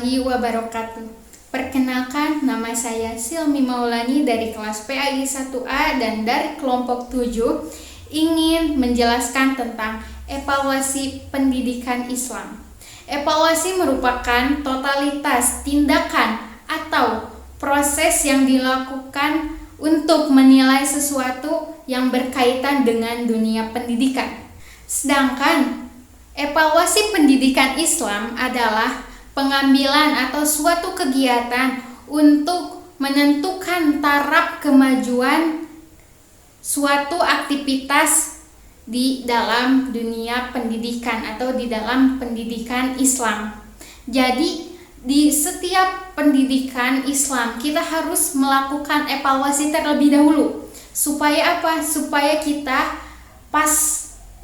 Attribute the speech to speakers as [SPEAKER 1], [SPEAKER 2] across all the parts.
[SPEAKER 1] warahmatullahi wabarakatuh. Perkenalkan, nama saya Silmi Maulani dari kelas PAI 1A dan dari kelompok 7 ingin menjelaskan tentang evaluasi pendidikan Islam. Evaluasi merupakan totalitas tindakan atau proses yang dilakukan untuk menilai sesuatu yang berkaitan dengan dunia pendidikan. Sedangkan evaluasi pendidikan Islam adalah pengambilan atau suatu kegiatan untuk menentukan taraf kemajuan suatu aktivitas di dalam dunia pendidikan atau di dalam pendidikan Islam. Jadi di setiap pendidikan Islam kita harus melakukan evaluasi terlebih dahulu. Supaya apa? Supaya kita pas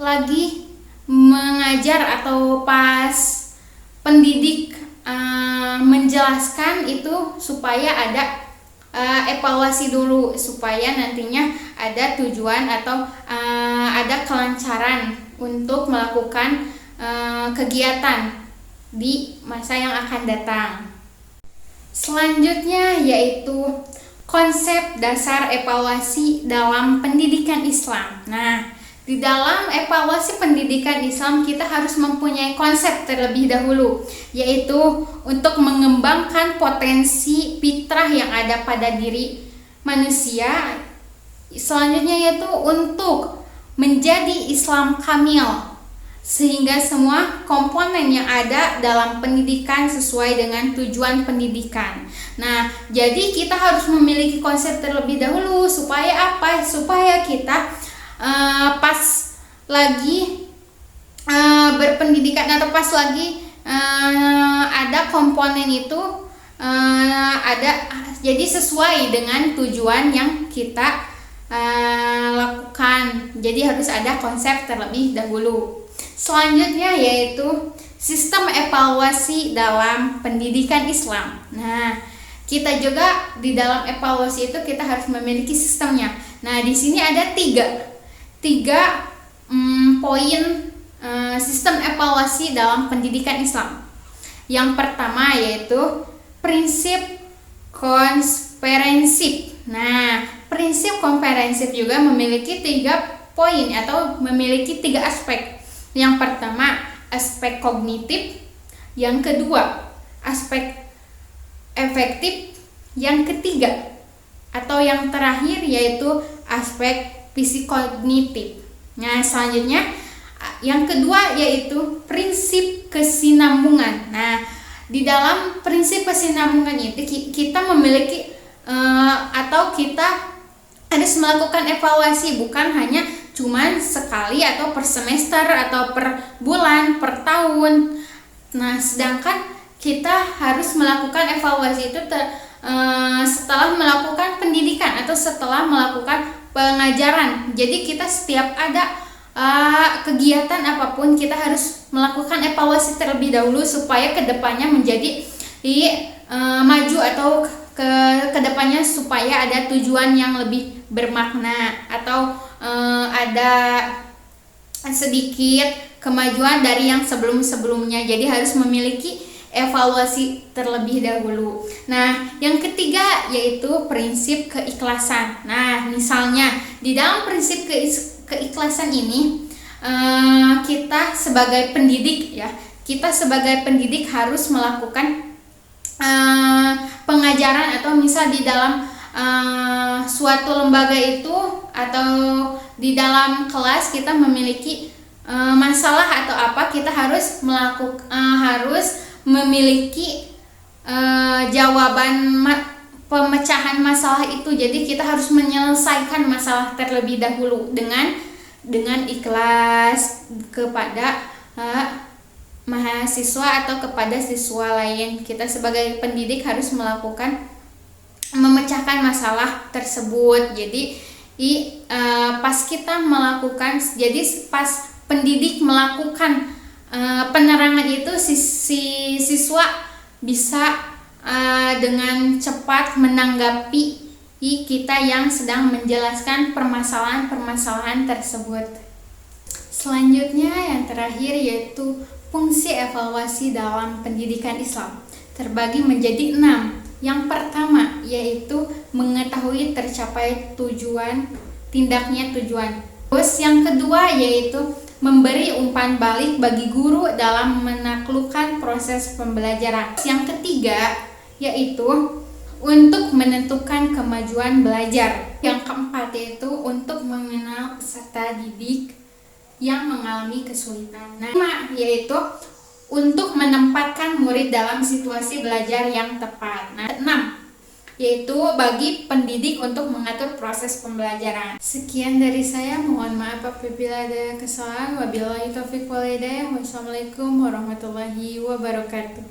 [SPEAKER 1] lagi mengajar atau pas pendidik menjelaskan itu supaya ada evaluasi dulu, supaya nantinya ada tujuan atau ada kelancaran untuk melakukan kegiatan di masa yang akan datang. Selanjutnya yaitu konsep dasar evaluasi dalam pendidikan Islam. Nah, di dalam evaluasi pendidikan Islam kita harus mempunyai konsep terlebih dahulu, yaitu untuk mengembangkan potensi fitrah yang ada pada diri manusia. Selanjutnya yaitu untuk menjadi Islam kamil, sehingga semua komponen yang ada dalam pendidikan sesuai dengan tujuan pendidikan. Nah, jadi kita harus memiliki konsep terlebih dahulu supaya apa? Supaya kita pas lagi berpendidikan atau pas lagi ada komponen itu ada, jadi sesuai dengan tujuan yang kita lakukan. Jadi harus ada konsep terlebih dahulu. Selanjutnya yaitu sistem evaluasi dalam pendidikan Islam. Nah, kita juga di dalam evaluasi itu kita harus memiliki sistemnya. Nah, di sini ada tiga poin sistem evaluasi dalam pendidikan Islam. Yang pertama yaitu prinsip komprehensif. Nah, prinsip komprehensif juga memiliki 3 poin atau memiliki 3 aspek. Yang pertama aspek kognitif, yang kedua aspek efektif, yang ketiga atau yang terakhir yaitu aspek psikognitif. Nah, selanjutnya yang kedua yaitu prinsip kesinambungan. Nah, di dalam prinsip kesinambungan itu kita memiliki atau kita harus melakukan evaluasi bukan hanya cuman sekali atau per semester atau per bulan, per tahun. Nah, sedangkan kita harus melakukan evaluasi itu setelah melakukan pendidikan atau setelah melakukan pengajaran. Jadi kita setiap ada kegiatan apapun kita harus melakukan evaluasi terlebih dahulu supaya kedepannya menjadi maju atau kedepannya supaya ada tujuan yang lebih bermakna atau ada sedikit kemajuan dari yang sebelum-sebelumnya. Jadi harus memiliki evaluasi terlebih dahulu. Nah, yang ketiga yaitu prinsip keikhlasan. Nah, misalnya di dalam prinsip keikhlasan ini kita sebagai pendidik harus melakukan pengajaran atau misal di dalam suatu lembaga itu atau di dalam kelas kita memiliki masalah atau apa, kita harus memiliki jawaban pemecahan masalah itu. Jadi kita harus menyelesaikan masalah terlebih dahulu dengan ikhlas kepada mahasiswa atau kepada siswa lain. Kita sebagai pendidik harus memecahkan masalah tersebut. Jadi pas pendidik melakukan penerangan itu, si siswa bisa dengan cepat menanggapi kita yang sedang menjelaskan permasalahan tersebut. Selanjutnya yang terakhir yaitu fungsi evaluasi dalam pendidikan Islam. terbagi menjadi 6. Yang pertama yaitu mengetahui tercapai tujuan, tindaknya tujuan. Terus yang kedua yaitu memberi umpan balik bagi guru dalam menaklukkan proses pembelajaran. Yang ketiga yaitu untuk menentukan kemajuan belajar. Yang keempat yaitu untuk mengenal peserta didik yang mengalami kesulitan. Nah, yaitu untuk menempatkan murid dalam situasi belajar yang tepat. Nah, 6 yaitu bagi pendidik untuk mengatur proses pembelajaran. Sekian dari saya, mohon maaf apabila ada kesalahan. Wabillahi taufiq wal hidayah. Wassalamualaikum warahmatullahi wabarakatuh.